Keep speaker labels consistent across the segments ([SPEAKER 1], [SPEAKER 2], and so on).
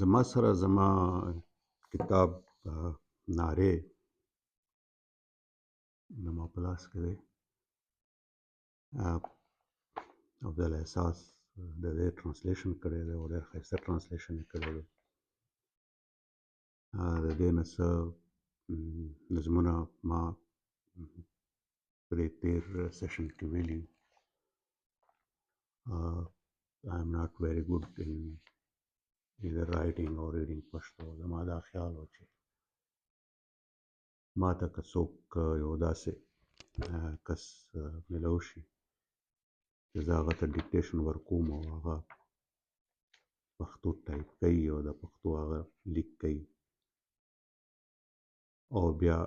[SPEAKER 1] زما سره زما کتاب نارې زما په لاس کې دی. افضل احساس د دې ټرانسلیشن کړی دی او ډېر ښایسته ټرانسلیشن یې کړی دی. د دې نه څه نظمونه ما په دې تېر سیشن کې ویلي. I am not very good in either writing or reading Pashto. زما دا خیال و چې ما ته که څوک یو داسې کس میلاو شي چې زه هغه ته ډیکټیشن ورکوم او هغه پښتو ټایپ کوي او د پښتو هغه لیک کوي او بیا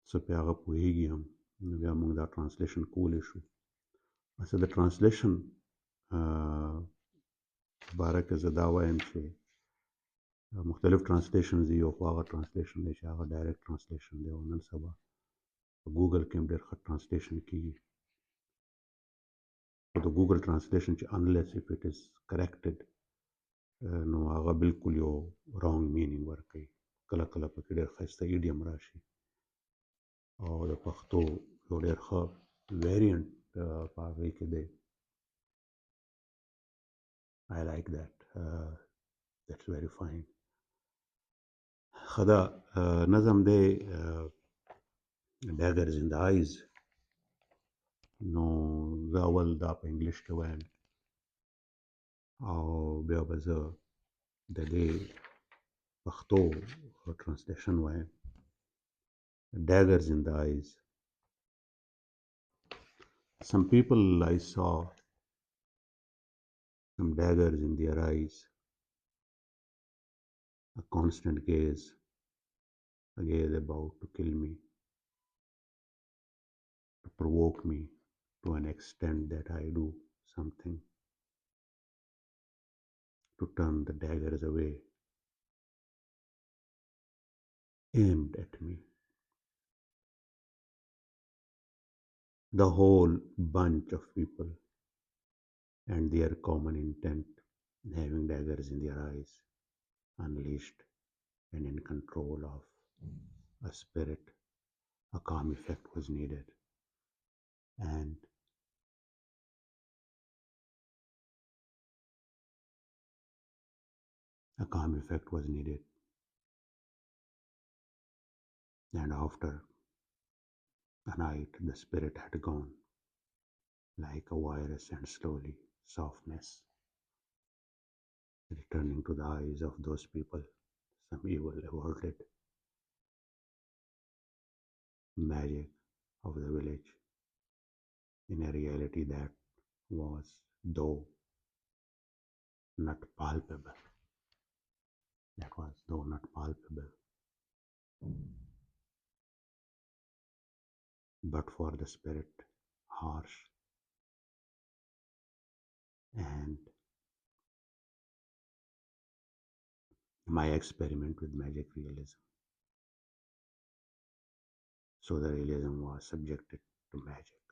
[SPEAKER 1] څه پې هغه پوهېږي هم، نو بیا موږ دا ټرانسلیشن کولی شو. اصل د ټرانسلیشن باره کې زه دا وایم چې مختلف ټرانسلیشنز دي، یو خو هغه ټرانسلیشن دی چې هغه ډایرکټ ټرانسلیشن دی او نن سبا په ګوګل کې هم ډېر ښه ټرانسلیشن کېږي. خو د ګوګل ټرانسلیشن چې unless if it is corrected نو هغه بالکل یو رانګ مینینګ ورکوي. کله کله پکې ډېر ښایسته ایډیم راشي او د پښتو یو ډېر ښه ویریانټ په هغې کې دی. I like that. That's very fine. ښه ده. نظم دی Daggers in the eyes. نو زه اول دا په انګلیش کې وایم او بیا به زه د دې پښتو ټرانسلیشن وایم. Daggers in the eyes. Some people I saw, some daggers in their eyes, a constant gaze, a gaze about to kill me, to provoke me to an extent that I do something to turn the daggers away, aimed at me. The whole bunch of people and their common intent, having daggers in their eyes, unleashed and in control of a spirit. A calm effect was needed, and a calm effect was needed. And after a night, the spirit had gone like a virus, and slowly softness returning to the eyes of those people, some evil averted. Magic of the village in a reality that was, though not palpable, but for the spirit, harsh and my experiment with magic realism. So the realism was subjected to magic.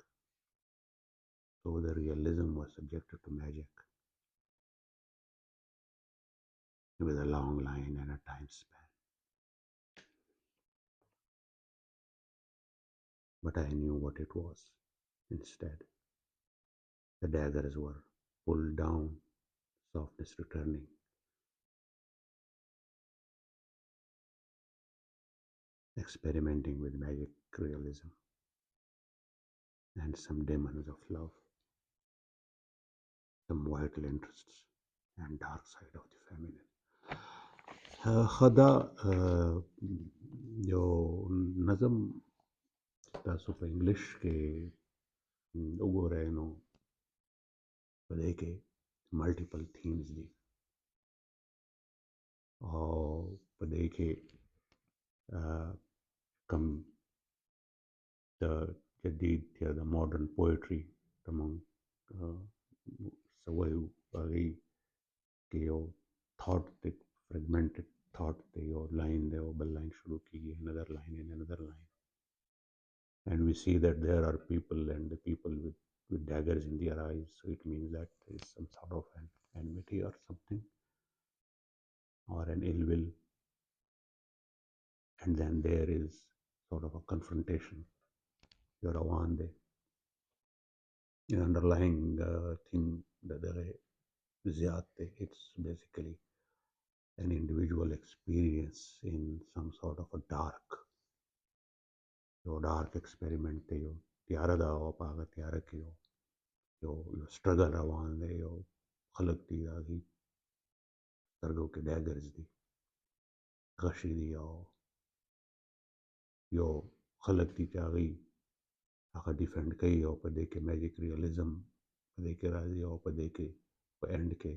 [SPEAKER 1] With a long line and a time span. But I knew what it was instead. The daggers were pulled down, softness returning. Experimenting with magic realism and some demons of love, some vital interests and dark side of the feminine. خدا یو نظم تاسو په انګلیش کې وګورئ نو په دې کې ملټیپل تھیمز دي او په دې کې کم د جدید یا د ماډرن پویټري ته مونږ څه وایو هغې کې یو تھاټ دی، فریګمنټډ تھاټ دی، یو لاین دی او بل لاین شروع کېږي، another line and another line. And we see that there are people and the people with daggers in their eyes, so it means that there is some sort of an enmity or something. or an ill will, and then there is sort of a confrontation. You're a wande. The underlying thing that it's basically an individual experience in some sort of a dark experiment yo tiara da o paga tiara ki yo struggle awan de yo khalaq di agi targo ke daggers di gashi di yo khalaq di agi aka defend kai yo pade ke magic realism pade ke razi yo pade ke end ke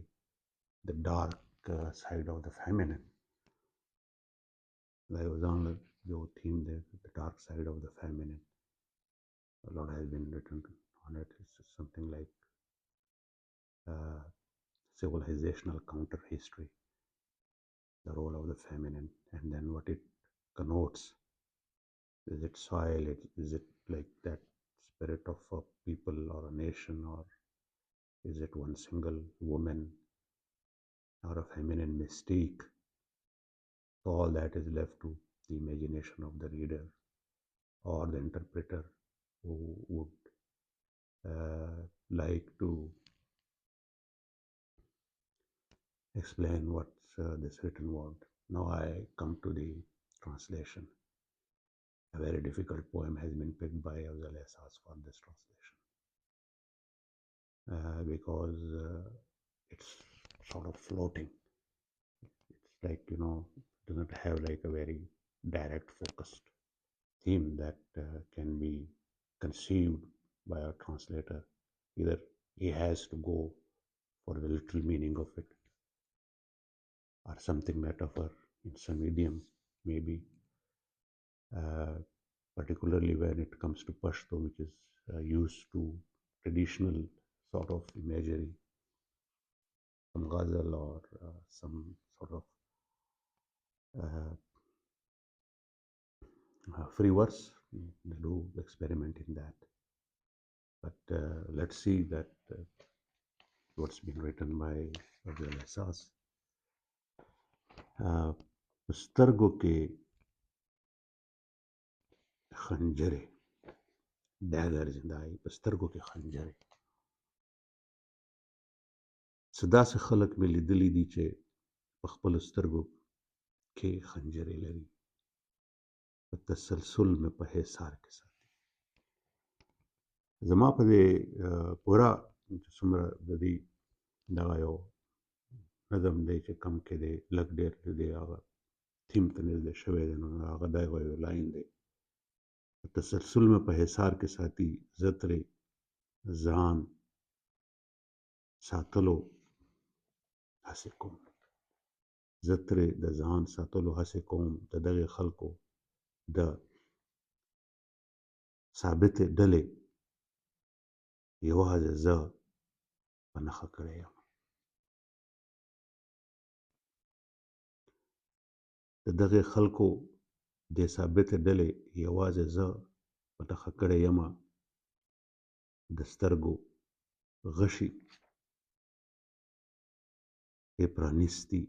[SPEAKER 1] the dark side of the feminine. There was on your theme there, the dark side of the feminine. A lot has been written on it. It's something like uh, civilizational counter history, the role of the feminine, and then what it connotes. Is it soil? Is it like that spirit of a people or a nation, or is it one single woman or a feminine mystique? So all that is left to the imagination of the reader or the interpreter who would like to explain what's this written word. Now I come to the translation. A very difficult poem has been picked by Afzal Ehsas for this translation because it's sort of floating. It's like, doesn't have like a very direct focused theme that can be conceived by a translator. Either he has to go for the literal meaning of it or something metaphor in some idiom, maybe, uh, particularly when it comes to Pashto, which is used to traditional sort of imagery, some ghazal or some sort of uh, free verse. They do experiment in that. But let's see that what's been written by Abdul Ehsas. سترګو کې خنجرې daggers زندای په سترګو کې خنجرې څه داسې خلک مې لیدلي دي چې په خپلو سترګو کې خنجرې لري په تسلسل مې په حصار کې ساتي زما په دې پوره چې څومره د دې دغه یو نظم دی چې کم کې دی لږ ډېر د دې هغه تیم ته نږدې شوی دی نو هغه دغه یو لاین دی په تسلسل مې په حصار کې ساتي زه ترې ځان ساتلو هڅې کوم زه ترې د ځان ساتلو هڅې کوم د دغې خلکو د ثابتې ډلې یوازې زه په نښه کړی یم د دغې خلکو د ثابتې ډلې یوازې زه په نښه کړی یم د سترګو غشي یې پرانیستي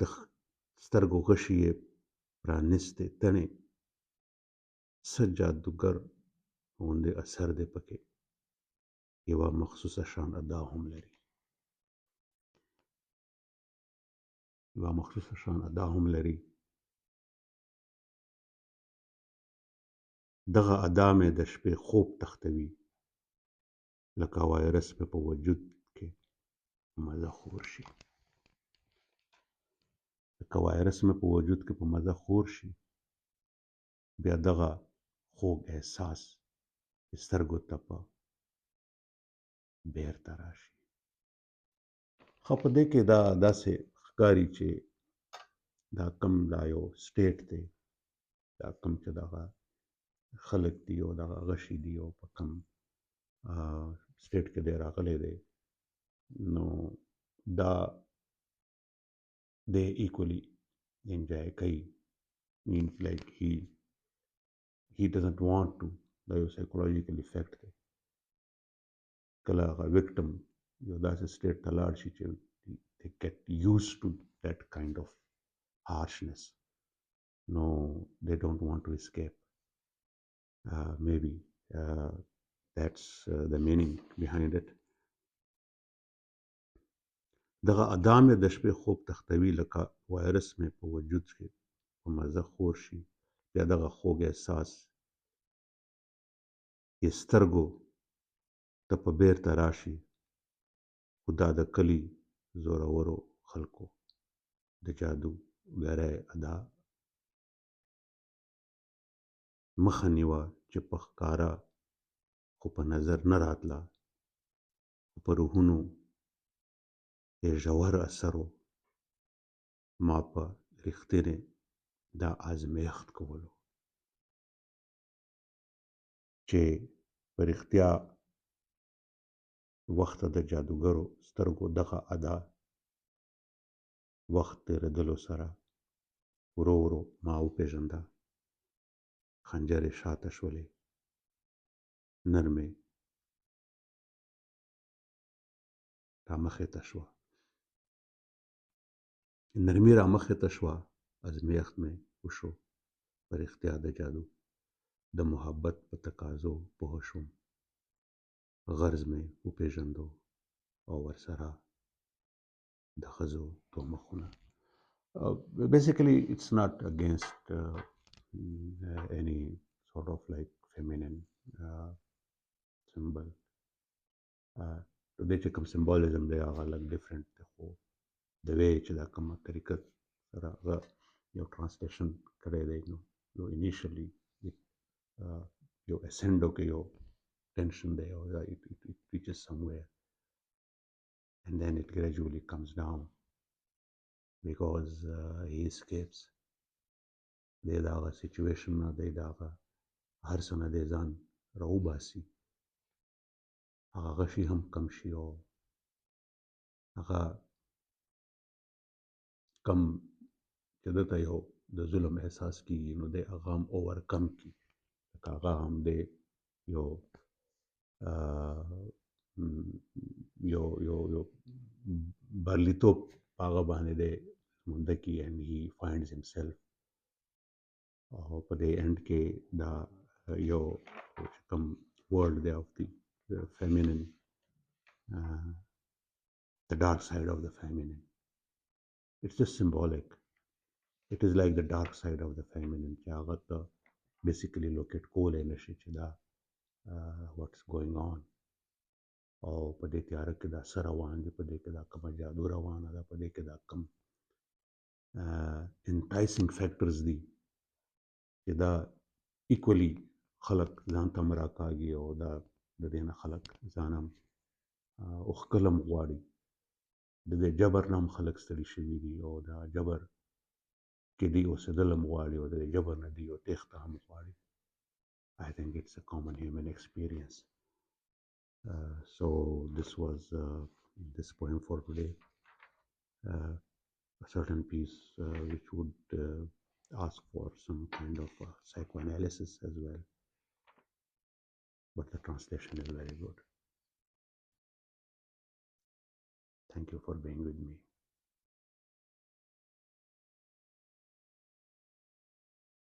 [SPEAKER 1] د سترګو غشي یې پرانیستې تڼې څه جادوګر غوندې اثر دی پکې یوه مخصوصه شان ادا هم لري یوه مخصوصه شان ادا هم لري دغه ادا مې د شپې خوب تختوي لکه وایرس مې په وجود کې په مزه خور شي لکه وایرس مې په وجود کې په مزه خور شي بیا دغه خوږ احساس سترګو ته په بیرته راشي خو په دې کې دا داسې ښکاري چې دا کم دا یو سټیټ دی دا کم چې دغه خلک دي او دغه غشي دي او په کم سټیټ کې دی راغلی دی نو دا دی equally enjoy کوي means like he doesn't want to دا یو psychological effect دی کله هغه وکټم یو داسې سټیټ ته لاړ شي چې they get used to that kind of harshness. No, they don't want to escape. Maybe that's the meaning behind it. دغه ادا مې د شپې خوب تختوي لکه وایرس مې په وجود کې په مزه خور شي بیا دغه خوږ احساس یې سترګو ته په بیرته راشي خو دا د کلي زورورو خلکو د جادو ګری ادا مخه نیوه چې په ښکاره خو په نظر نه راتله خو په روحونو یې ژور اثر و ما په رښتینې دا ازمېښت کولو چې په رښتیا وخت د جادوګرو سترګو دغه ادا وخت تېرېدلو سره ورو ورو ما وپېژنده خنجرې شاته شولې نرمې رامخې ته شوه نرمي رامخې ته شوه ازمېښت مې وشو په رښتیا د جادو د محبت په تقاضو پوه شوم غرض مې وپېژندو او ورسره د ښځو دوه مخونه basically it's not against any sort of like feminine symbol دې چې کوم سمبولیزم دی هغه لږ ډفرنٹ دی خو د وی چې دا کومه طریقه سره هغه یو ټرانسلیشن کړی دی نو یو انیشلی یو اسنډو کې یو tension دی او it reaches somewhere and then it gradually comes down because he escapes دی د هغه سچویشن نه دی د هغه هر څه نه دی ځان راوباسي هغه غشي هم کم شي او هغه کم چې دته یو د ظلم احساس کیږي نو دی هغه هم اوورکم کی لکه هغه هم دی یو یو بریالیتوب هغه باندې دی مونده کی and he finds himself او په دې اند کې دا یو کوم ورلد دی of the feminine the dark side of the feminine it's just symbolic it is like the dark side of the feminine چې هغه ته basically locate کولی نشي چې دا what's going on او په دې تیاره کې دا څه روان دي په دې کې دا کومه جادو روانه ده په دې کې دا کوم enticing factors دي چې دا equally خلق ځان ته راکاږي او دا د دې نه خلق ځان هم اوښکلم غواړي د دې جبر نه هم خلق ستړي شوي دي او دا جبر کې دی اوسېدل هم غواړي او د دې جبر نه دی او تېښته هم غواړي I think it's a common human experience so this was this poem for today a certain piece which would ask for some kind of psychoanalysis as well but the translation is very good. Thank you for being with me.